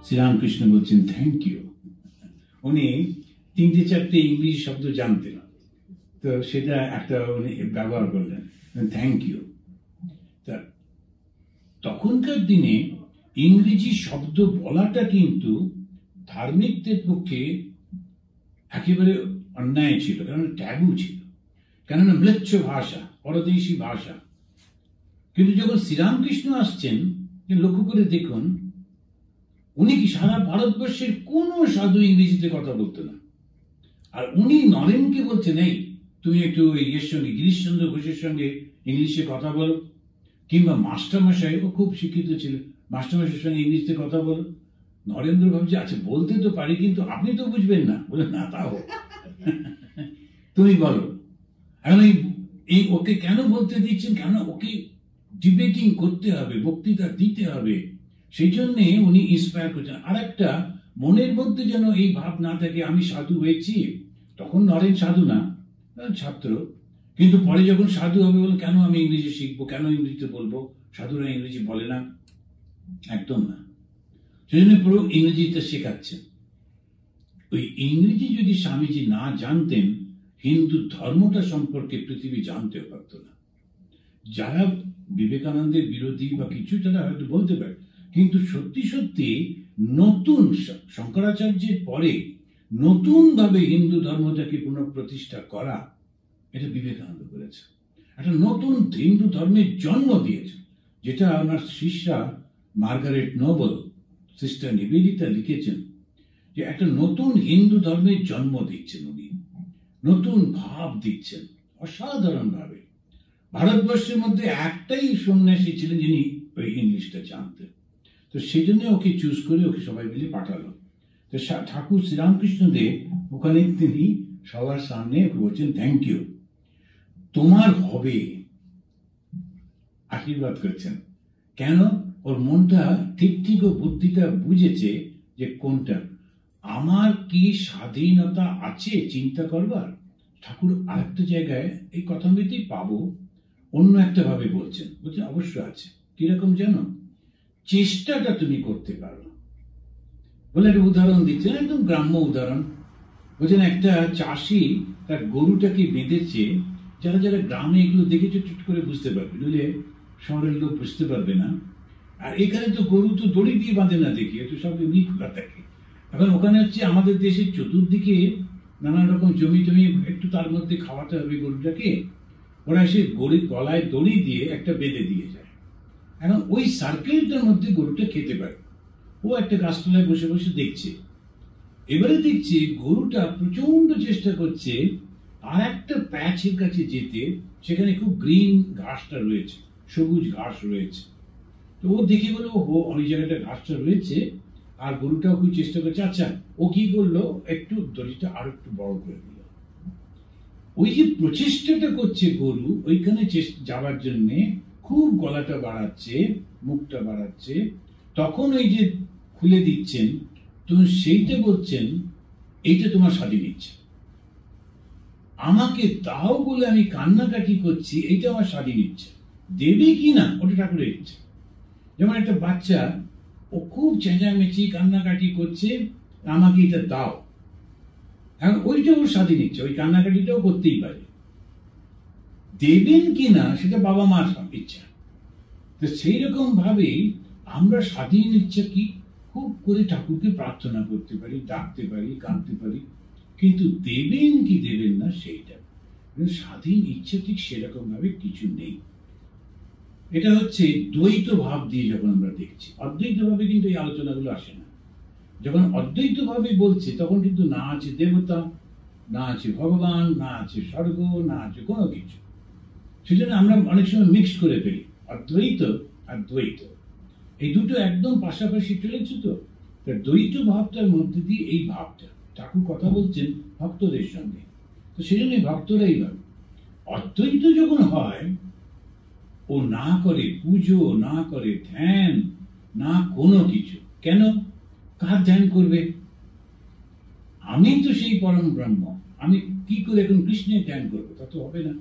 শ্রীরামকৃষ্ণ বলছেন thank you. উনি 3-4টে English শব্দ জানতেন, তো সেটা একটা উনি ব্যবহার করলেন, থ্যাংক ইউ। তখনকার দিনে ইংরেজি শব্দ বলাটা কিন্তু ধার্মিকদের পক্ষে একেবারে অন্যায় ছিল, কারণ ট্যাবু ছিল, কেননা ম্লেচ্ছ ভাষা, পরদেশী ভাষা। কিন্তু যখন শ্রীরামকৃষ্ণ আসছেন, লক্ষ্য করে দেখুন, উনি কি সারা ভারতবর্ষের কোন সাধু ইংরেজিতে কথা বলতো না, আর উনি নরেনকে বলছেন, এই তুমি একটু এর সঙ্গে গিরিশচন্দ্র ঘোষের সঙ্গে ইংলিশে কথা বলো, কিংবা মাস্টারমশাই, ও খুব শিক্ষিত ছিল, মাস্টারমশাইয়ের সঙ্গে ইংলিশে কথা বলো। নরেন্দ্র ভাবছে আচ্ছা বলতে তো পারি, কিন্তু আপনি তো বুঝবেন না। বলে না, তাও তুমি বলো। এখন এই ওকে কেন বলতে দিচ্ছেন, কেন ওকে ডিবেটিং করতে হবে, বক্তৃতা দিতে হবে, সেই জন্যে উনি ইন্সপায়ার করছেন। আর একটা, মনের মধ্যে যেন এই ভাব না থাকে আমি সাধু হয়েছি। তখন নরেন সাধু না, ছাত্র, কিন্তু পরে যখন সাধু হবে বলে কেন আমি ইংরেজি শিখবো, কেন ইংরেজিতে বলবো, সাধুরা ইংরেজি বলে না, একদম না। সেই জন্য পুরো ইংরেজিটা শেখাচ্ছেন। ওই ইংরেজি যদি স্বামীজি না জানতেন, হিন্দু ধর্মটা সম্পর্কে পৃথিবী জানতেও পারত না। যারা বিবেকানন্দের বিরোধী বা কিছু তারা হয়তো বলতে পারে, কিন্তু সত্যি সত্যি নতুন শঙ্করাচার্যের পরে নতুন ভাবে হিন্দু ধর্মটাকে পুনঃপ্রতিষ্ঠা করা, এটা বিবেকানন্দ করেছে। একটা নতুন হিন্দু ধর্মের জন্ম দিয়েছে, যেটা আমার শিষ্যা মার্গারেট নোবেল, সিস্টার নিবেদিতা লিখেছেন, যে একটা নতুন হিন্দু ধর্মের জন্ম দিচ্ছেন উনি, নতুন ভাব দিচ্ছেন অসাধারণ ভাবে। ভারতবর্ষের মধ্যে একটাই সন্ন্যাসী ছিলেন যিনি ওই ইংলিশটা জানতেন, তো সেই জন্য ওকে চুজ করে ওকে সবাই মিলে পাঠালো। তো ঠাকুর শ্রীরামকৃষ্ণদেব ওখানে তিনি সবার সামনে ওকে বলছেন থ্যাংক ইউ, তোমার হবে, আশীর্বাদ করছেন। কেন? ওর মনটা ঠিক ও বুদ্ধিটা বুঝেছে যে কোনটা আমার কি স্বাধীনতা আছে চিন্তা করবার। ঠাকুর আরেকটা জায়গায় এই কথা মেতেই পাবো, অন্য একটা ভাবে বলছেন, অবশ্য আছে। কিরকম জানো? চেষ্টাটা তুমি করতে পারো বলে একটা উদাহরণ দিচ্ছেন, একদম গ্রাম্য উদাহরণ। বলছেন একটা চাষি তার গরুটাকে বেঁধেছে, যারা যারা গ্রামে এগুলো দেখেছে চুট করে বুঝতে পারবে, নইলে শহরের লোক বুঝতে পারবে না। আর এখানে তো গরু তো দড়ি দিয়ে বাঁধে না, দেখি তো সব এমনি খোলা থাকে। এখন ওখানে হচ্ছে আমাদের দেশের চতুর্দিকে নানান রকম জমি টমি, একটু তার মধ্যে খাওয়াতে হবে গরুটাকে, ওরা এসে গলায় দড়ি দিয়ে একটা বেঁধে দিয়ে যায়। এখন ওই সার্কেলটার মধ্যে গরুটা খেতে পারে। ও একটা গাছতলায় বসে বসে দেখছে, এবারে দেখছে গরুটা প্রচন্ড চেষ্টা করছে আর একটা প্যাচের কাছে যেতে, সেখানে খুব গ্রিন ঘাসটা রয়েছে, সবুজ ঘাস রয়েছে। তো ও দেখে বললো ওই জায়গাটা ঘাসটা রয়েছে, আর গরুটাও খুব চেষ্টা করছে। আচ্ছা, ও কি করলো, একটু দড়িটা আর একটু বড় করে দিল। ওই যে প্রচেষ্টাটা করছে গরু ওইখানে যাওয়ার জন্য, খুব গলাটা বাড়াচ্ছে, মুখটা বাড়াচ্ছে, তখন ওই যে খুলে দিচ্ছেন, তো সেইটা বলছেন এইটা তোমার স্বাধীন ইচ্ছা, আমাকে দাও বলে আমি কান্নাকাটি করছি, এইটা আমার স্বাধীন ইচ্ছা, দেবে কি না ওটা ঠাকুরের ইচ্ছা। যেমন একটা বাচ্চা, ও খুব চেঁচামেচি কান্নাকাটি করছে, আমাকে এটা দাও, এখন ওইটা ওর স্বাধীন ইচ্ছা, ওই কান্নাকাটিটাও করতেই পারে। দেবেন কি না সেটা বাবা মার ইচ্ছা। তো সেই রকম ভাবে আমরা স্বাধীন ইচ্ছা কি খুব করে ঠাকুরকে প্রার্থনা করতে পারি, ডাকতে পারি, কাঁদতে পারি, কিন্তু দেবেন কি দেবেন না সেইটা স্বাধীন ইচ্ছা ঠিক সেরকম ভাবে কিছু নেই। এটা হচ্ছে দ্বৈত ভাব দিয়ে যখন আমরা দেখছি, অদ্বৈত ভাবে কিন্তু এই আলোচনাগুলো আসে না। যখন অদ্বৈত ভাবে বলছে তখন কিন্তু না আছে দেবতা, না আছে ভগবান, না আছে স্বর্গ, না আছে কোনো কিছু। সেজন্য আমরা অনেক সময় মিক্স করে ফেলি অদ্বৈত আর দ্বৈত, এই দুটো একদম পাশাপাশি চলেছে। তো দ্বৈত ভাবটার মধ্যে দিয়ে এই ভাবটা ঠাকুর কথা বলছেন ভক্তদের সঙ্গে, তো সেই জন্য ভক্তরাই ভাবে। অদ্বৈত যখন হয়, ও না করে পুজো, না করে ধ্যান, না কোনো কিছু। কেন? কার ধ্যান করবে? আমি তো সেই পরম ব্রহ্ম, আমি কি করে এখন কৃষ্ণের ধ্যান করবো? তা তো হবে না।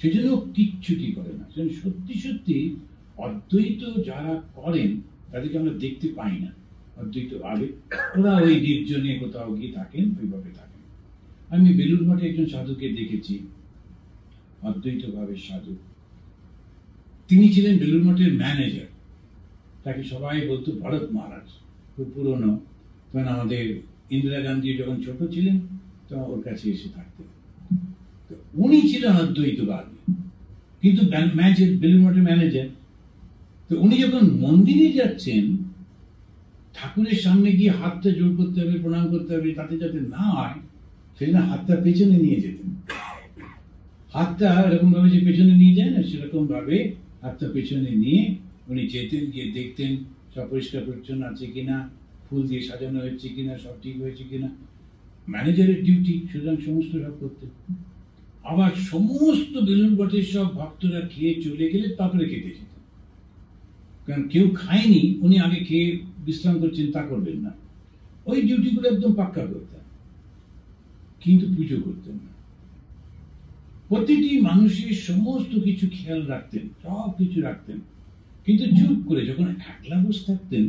সেজন্য কিচ্ছুটি করে না। সত্যি সত্যি অদ্বৈত যারা করেন তাদেরকে আমরা দেখতে পাই না, অদ্বৈতভাবে। ওরা ওই নির্জনে কোথাও গিয়ে থাকেন, ওইভাবে থাকেন। আমি বেলুড় মঠে একজন সাধুকে দেখেছি, অদ্বৈতভাবে সাধু। তিনি ছিলেন বেলুড় মঠের ম্যানেজার। তাকে সবাই বলতো ভরত মহারাজ, খুব পুরনো। তখন আমাদের ইন্দিরা গান্ধী যখন ছোট ছিলেন তখন ওর কাছে এসে থাকতেন। তো উনি ছিলেন অদ্বৈতবাদী, কিন্তু বেলুড় মঠের ম্যানেজার। তো উনি যখন মন্দিরে যাচ্ছেন, ঠাকুরের সামনে গিয়ে হাতটা জোর করতে হবে, প্রণাম করতে হবে, তাতে যাতে না হয় সেজন্য হাতটা পেছনে নিয়ে যেতেন। হাতটা এরকম ভাবে যে পেছনে নিয়ে যায় না, সেরকম ভাবে হাতটা পেছনে নিয়ে উনি যেতেন, গিয়ে দেখতেন সব পরিষ্কার পরিচ্ছন্ন আছে কিনা, ফুল দিয়ে সাজানো হয়েছে কিনা, সব ঠিক হয়েছে কিনা। ম্যানেজারের ডিউটি, সুতরাং সমস্ত সব করতেন। আবার সমস্ত বেলুড় মঠের সব ভক্তরা খেয়ে চলে গেলে তারপরে খেতে যেতেন। কারণ কেউ খায়নি, উনি আগে খেয়ে বিশ্রাম করছেন, তা করবেন না। ওই ডিউটিগুলো একদম পাক্কা করতেন, কিন্তু পুজো করতেন না। প্রতিটি মানুষের সমস্ত কিছু খেয়াল রাখতেন, সব কিছু রাখতেন, কিন্তু চুপ করে যখন একলা বসে থাকতেন,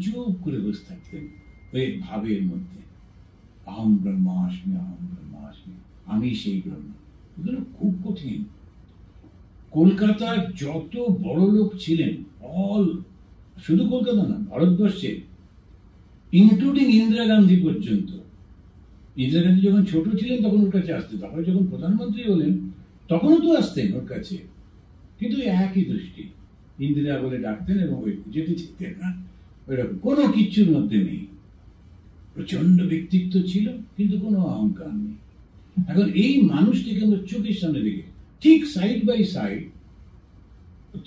চুপ করে বসে থাকতেন ওই ভাবের মধ্যে, আহম ব্রহ্মাস্মি, আহম ব্রহ্মাস্মি, আমি সেই ব্রহ্ম। এগুলো খুব কঠিন। কলকাতার যত বড় লোক ছিলেন, অল, শুধু কলকাতা না, ভারতবর্ষে, ইনক্লুডিং ইন্দিরা গান্ধী পর্যন্ত। ইন্দিরা গান্ধী যখন ছোট ছিলেন তখন ওর কাছে আসতেন, তারপরে যখন প্রধানমন্ত্রী হলেন তখনও তো আসতেন ওর কাছে, কিন্তু একই দৃষ্টি, ইন্দিরা বলে ডাকতেন এবং ওই যেতে যেতেন না, ওইরকম কোনো কিচ্ছুর মধ্যে নেই। প্রচন্ড ব্যক্তিত্ব ছিল, কিন্তু কোনো অহংকার নেই। এখন এই মানুষটিকে আমরা চোখের সামনে দেখি। ঠিক সাইড বাই সাইড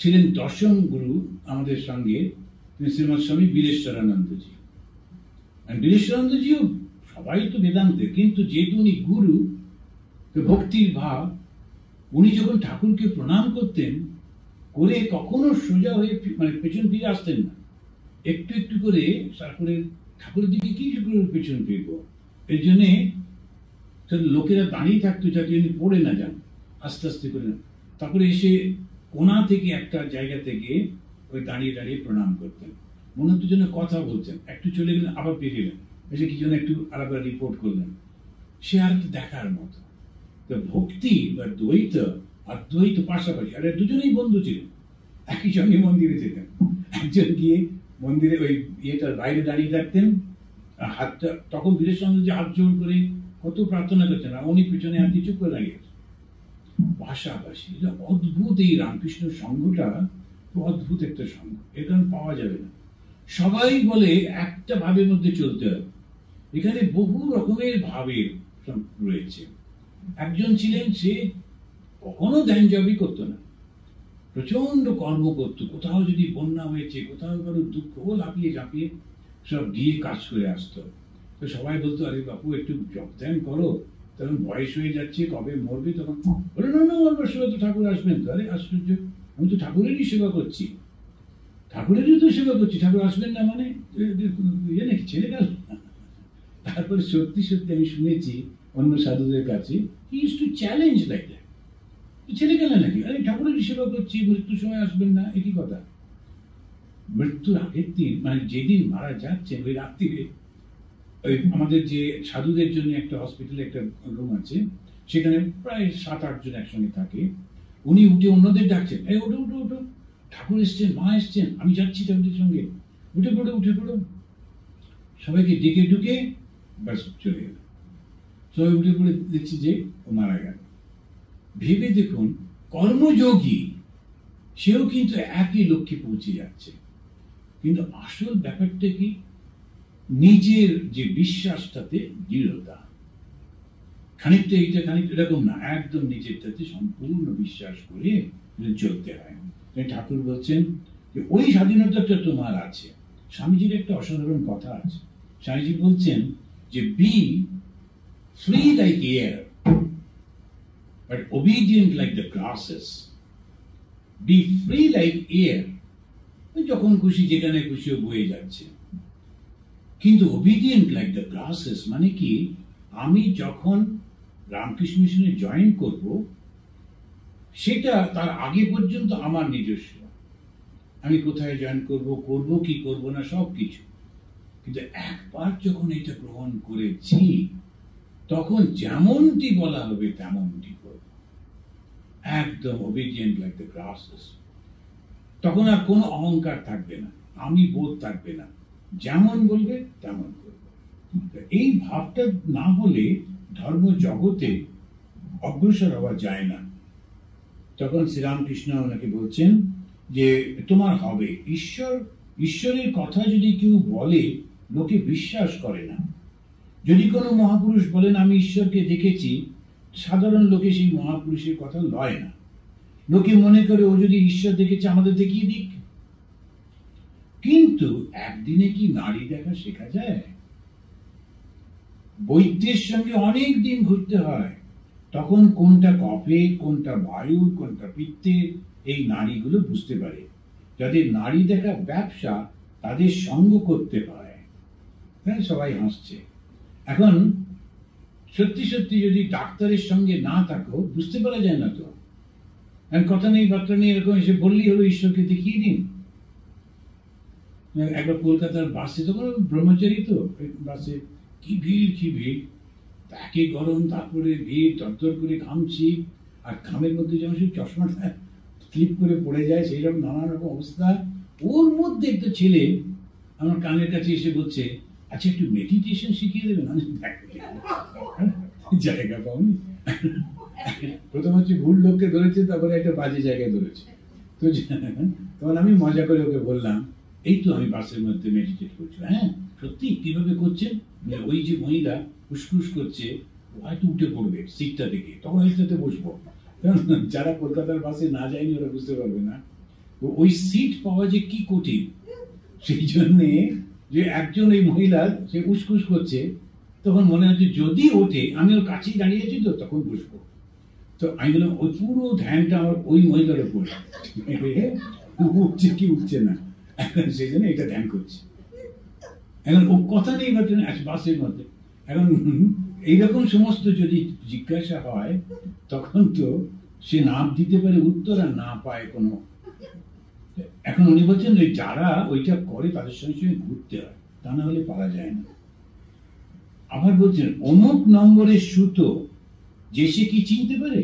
ছিলেন দশম গুরু আমাদের সঙ্গে, শ্রীমৎ স্বামী বীরেশ্বরানন্দজি। বীরেশ্বরানন্দজিও সবাই তো বেদান্তের, কিন্তু যেহেতু উনি গুরু, ভক্তির ভাব, উনি যখন ঠাকুরকে প্রণাম করতেন, করে কখনো সোজা হয়ে মানে পেছন ফিরে আসতেন না, একটু একটু করে তারপরে ঠাকুরের দিকে কি করে পেছন ফিরবো, এর জন্যে লোকেরা দাঁড়িয়ে থাকতো যাতে উনি পড়ে না যান, আস্তে আস্তে করে। তারপরে এসে কোনা থেকে একটা জায়গা থেকে ওই দাঁড়িয়ে দাঁড়িয়ে প্রণাম করতেন। মনে হতো যেন কথা বলছেন, একটু চলে গেলেন আবার বেরিয়ে এসে কি যেন একটু আলাদা রিপোর্ট করলেন। সে আর দেখার মতো। তো ভক্তি বা দ্বৈত আর দ্বৈত পাশাপাশি, আর দুজনেই বন্ধু ছিলেন, একই সঙ্গে মন্দিরে যেতেন। একজন গিয়ে মন্দিরে ওই ইয়েটার বাইরে দাঁড়িয়ে থাকতেন, হাতটা তখন বীরের সঙ্গে যে হাত জোর করে কত প্রার্থনা করতেন, আর উনি পিছনে হাত দিয়ে চুপ করে দাঁড়িয়ে আছেন। পাশাপাশি অদ্ভুত এই রামকৃষ্ণ সংঘটা, অদ্ভুত একটা সংঘ, এর কারণ পাওয়া যাবে না। সবাই বলে একটা ভাবের মধ্যে চলতে হবে, এখানে বহু রকমের ভাবের রয়েছে। একজন ছিলেন, সে কখনো ধ্যান জবই করতো না, প্রচন্ড কর্ম করতো। কোথাও যদি বন্যা হয়েছে, কোথাও কারো দুঃখ, ও লাফিয়ে ঝাঁপিয়ে সব গিয়ে কাজ করে আসতো। তো সবাই বলতো, আরে বাপু একটু জব ধ্যান করো, তখন বয়স হয়ে যাচ্ছে, কবে মরবে। তখন বলে, না না, আমার সেবা তো ঠাকুর আসবেন তো। আরে আশ্চর্য, আমি তো ঠাকুরেরই সেবা করছি, ঠাকুরেরই তো সেবা করছি, ঠাকুর আসবেন না মানে ইয়ে নাকি, ছেলে গেল। তারপরে সত্যি সত্যি আমি শুনেছি অন্য সাধুদের কাছে, he used to challenge like that, ছেলে গেলে নাকি, আরে ঠাকুরেরই সেবা করছি, মৃত্যুর সময় আসবেন না, একই কথা। মৃত্যুর আগের দিন, মানে যেদিন মারা যাচ্ছেন, ওই রাত্রিরে ওই আমাদের যে সাধুদের জন্য একটা হসপিটালে একটা রুম আছে, সেখানে প্রায় 7-8 জন একসঙ্গে থাকে। উনি উঠে অন্যদের ডাকছেন, এই ওঠো ওঠো ওঠো, ঠাকুর এসছেন, মা এসছেন, আমি যাচ্ছি ঠাকুরের সঙ্গে, উঠে পড়ো উঠে পড়ো। সবাইকে ডেকে ঢুকে ব্যাস চলে গেল। সবাই উঠে পড়ে দেখছি যে ও মারা গেল। ভেবে দেখুন, কর্মযোগী সেও কিন্তু একই লক্ষ্যে পৌঁছে যাচ্ছে, কিন্তু আসল ব্যাপারটা কি, নিজের যে বিশ্বাসটাতে দৃঢ়তা, খানিকটা এইটা খানিকটা এরকম না, একদম নিজেরটাতে সম্পূর্ণ বিশ্বাস করে চলতে হয়। ঠাকুর বলছেন যে ওই স্বাধীনতাটা তোমার আছে। স্বামীজির একটা অসাধারণ কথা আছে, স্বামীজি বলছেন যে be free like air but obedient like the grasses. Be free like air, যখন খুশি যেখানে খুশি বয়ে যাচ্ছে, কিন্তু ওবিডিয়েন্ট লাইক দ্য গ্রাসেস মানে কি, আমি যখন রামকৃষ্ণ মিশনে জয়েন করব, সেটা তার আগে পর্যন্ত আমার নিজস্ব, আমি কোথায় জয়েন করব, করব কি করব না, সব কিছু। কিন্তু একবার যখন এটা গ্রহণ করেছি তখন যেমনটি বলা হবে তেমনটি করব, একদম ওবিডিয়েন্ট লাইক দ্য গ্রাসেস। তখন আর কোনো অহংকার থাকবে না, আমি বোধ থাকবে না, যেমন বলবে তেমন করব। এই ভাবটা না হলে ধর্ম জগতে অগ্রসর হওয়া যায় না। তখন শ্রীরামকৃষ্ণ ওনাকে বলছেন যে তোমার হবে, ঈশ্বরের কথা যদি কেউ বলে লোকে বিশ্বাস করে না। যদি কোনো মহাপুরুষ বলেন আমি ঈশ্বরকে দেখেছি, সাধারণ লোকে সেই মহাপুরুষের কথা লয় না। লোকে মনে করে ও যদি ঈশ্বর দেখেছে আমাদের দেখিয়ে দিক। কিন্তু একদিনে কি নারী দেখা শেখা যায়? বৈদ্যের সঙ্গে অনেক দিন ঘুরতে হয়, তখন কোনটা কফের, কোনটা বায়ুর, কোনটা পিত্তের, এই নারীগুলো বুঝতে পারে। যাদের নারী দেখা ব্যবসা তাদের সঙ্গ করতে হয়। সবাই হাসছে। এখন সত্যি সত্যি যদি ডাক্তারের সঙ্গে না থাকো বুঝতে পারা যায় না। তো কথা নেই বার্তা নেই, এরকম এসে বললেই হলো ঈশ্বরকে দেখিয়ে দিন। একবার কলকাতার বাসে, তখন ব্রহ্মচারী তো, বাসে কি ভিড়, তাকে গরম, তারপরে ভিড়, তরতর করে ঘামছি, আর ঘামের মধ্যে যেমন সেই চশমাটা স্লিপ করে পড়ে যায়, সেই রকম নানা রকম অবস্থা। ওর মধ্যে একটা ছেলে আমার কানের কাছে এসে বলছে, আচ্ছা একটু মেডিটেশন শিখিয়ে দেবেন। জায়গা পাওনি। প্রথম হচ্ছে ভুল লোককে ধরেছে, তারপরে একটা বাজে জায়গায় ধরেছে। তো তখন আমি মজা করে ওকে বললাম, এই তো আমি বাসের মধ্যে মেডিটেট করছি। হ্যাঁ সত্যি? কিভাবে করছেন? ওই যে মহিলা ফুসফুস করছে, হয়তো উঠে পড়বে সিটটা থেকে, তখন ওই সিটে বসবো। যারা কলকাতার বাসে না যায়নি ওরা বুঝতে পারবে না ওই সিট পাওয়া যে কি কঠিন। সেই জন্যে যে একজন ওই মহিলা সে উসকুস করছে, তখন মনে হচ্ছে যদি ওঠে, আমি ওর কাছেই দাঁড়িয়ে আছি তো, তখন বসবো। তো আমি বললাম ওই পুরো ধ্যানটা আমার ওই মহিলার উপর, উঠছে কি উঠছে না, সেই জন্য এটা ধ্যান করছি। এখন ও কথা নেই বাসের মধ্যে। এখন এইরকম সমস্ত যদি জিজ্ঞাসা হয়, তখন তো সে না দিতে পারে উত্তর, আর না পায় কোনো। এখন উনি বলছেন যে যারা ওইটা করে তাদের সঙ্গে সঙ্গে ঘুরতে হয়, তা না হলে পারা যায় না। আবার বলছেন অমুক নম্বরের সুতো যে সে কি চিনতে পারে?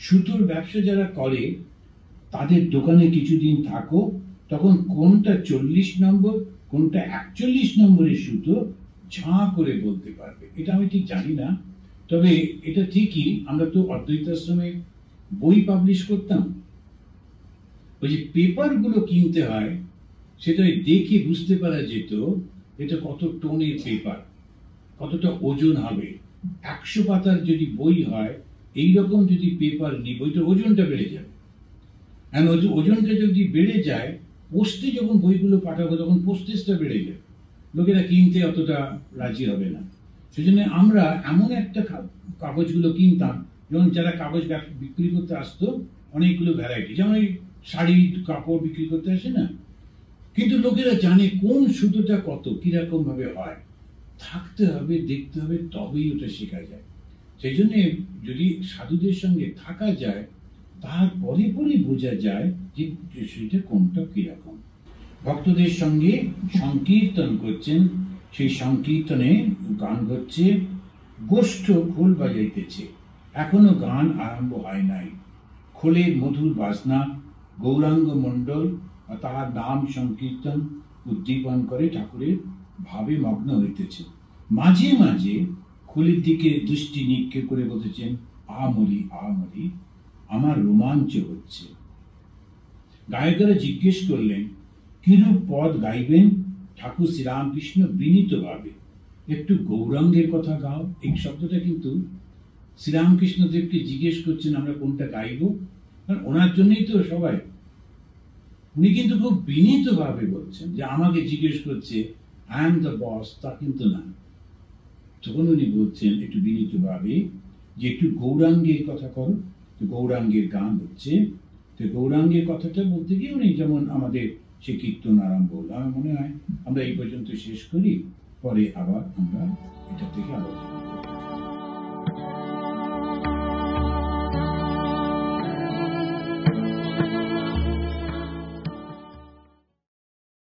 সুতোর ব্যবসা যারা করে তাদের দোকানে কিছুদিন থাকো, তখন কোনটা 40 নম্বর কোনটা 41 নম্বরের সুতো ঝাঁ করে বলতে পারবে। এটা আমি ঠিক জানি না, তবে এটা ঠিকই। আমরা তো অদ্বৈতাশ্রমে বই পাবলিশ করতাম, ওই যে পেপার গুলো কিনতে হয়, সেটা দেখে বুঝতে পারা যেত এটা কত টনের পেপার, কতটা ওজন হবে। 100 পাতার যদি বই হয়, এইরকম যদি পেপার নিই, বইটার ওজনটা বেড়ে যাবে। আর ওজনটা যদি বেড়ে যায়, পোস্টে যখন বইগুলো পাঠাবো তখন পোস্টেজটা বেড়ে যাবে, লোকেরা কিনতে অতটা রাজি হবে না। সেজন্য আমরা এমন একটা কাগজগুলো কিনতাম, যেমন যারা কাগজ বিক্রি করতে আসতো অনেকগুলো ভ্যারাইটি, যেমন ওই শাড়ি কাপড় বিক্রি করতে আসে না, কিন্তু লোকেরা জানে কোন সুতোটা কত কিরকম ভাবে হয়। থাকতে হবে, দেখতে হবে, তবেই ওটা শেখা যায়। সেই জন্য যদি সাধুদের সঙ্গে থাকা যায়, তারপরে পরে বোঝা যায় যে সেটা কোনটা কিরকম। ভক্তদের সঙ্গে সংকীর্তন করছেন, সেই সংকীর্তনে গান হচ্ছে, গোষ্ঠ খোল বাজাইতেছে, এখনো গান আরম্ভ হয় নাই, খোলের মধুর বাজনা গৌরাঙ্গ মণ্ডল তাহার নাম সংকীর্তন উদ্দীপন করে ঠাকুরের ভাবে মগ্ন হইতেছে। মাঝে মাঝে খোলের দিকে দৃষ্টি নিক্ষেপ করে বলতেছেন, আমরি আমরি, আমার রোমাঞ্চ হচ্ছে। গায়কেরা জিজ্ঞেস করলেন কিরূপ পদ গাইবেন? ঠাকুর শ্রীরামকৃষ্ণ বিনীত ভাবে, একটু গৌরাঙ্গের কথা গাও। এই শব্দটা কিন্তু শ্রীরামকৃষ্ণ দেবকে জিজ্ঞেস করছেন আমরা কোনটা গাইব, কারণ ওনার জন্যই তো সবাই। উনি কিন্তু খুব বিনীত ভাবে বলছেন যে আমাকে জিজ্ঞেস করছে, আই এম দ্য বস, তা কিন্তু না। তখন উনি বলছেন একটু বিনীত ভাবে যে একটু গৌরাঙ্গের কথা করো। তো গৌরাঙ্গের গান হচ্ছে, তো গৌরাঙ্গের কথাটা বলতে গিয়ে উনি যেমন আমাদের সে কীর্তন আরম্ভ হলো। আমার মনে হয় আমরা এই পর্যন্ত শেষ করি, পরে আবার আমরা এটা থেকে আলোচনা করব।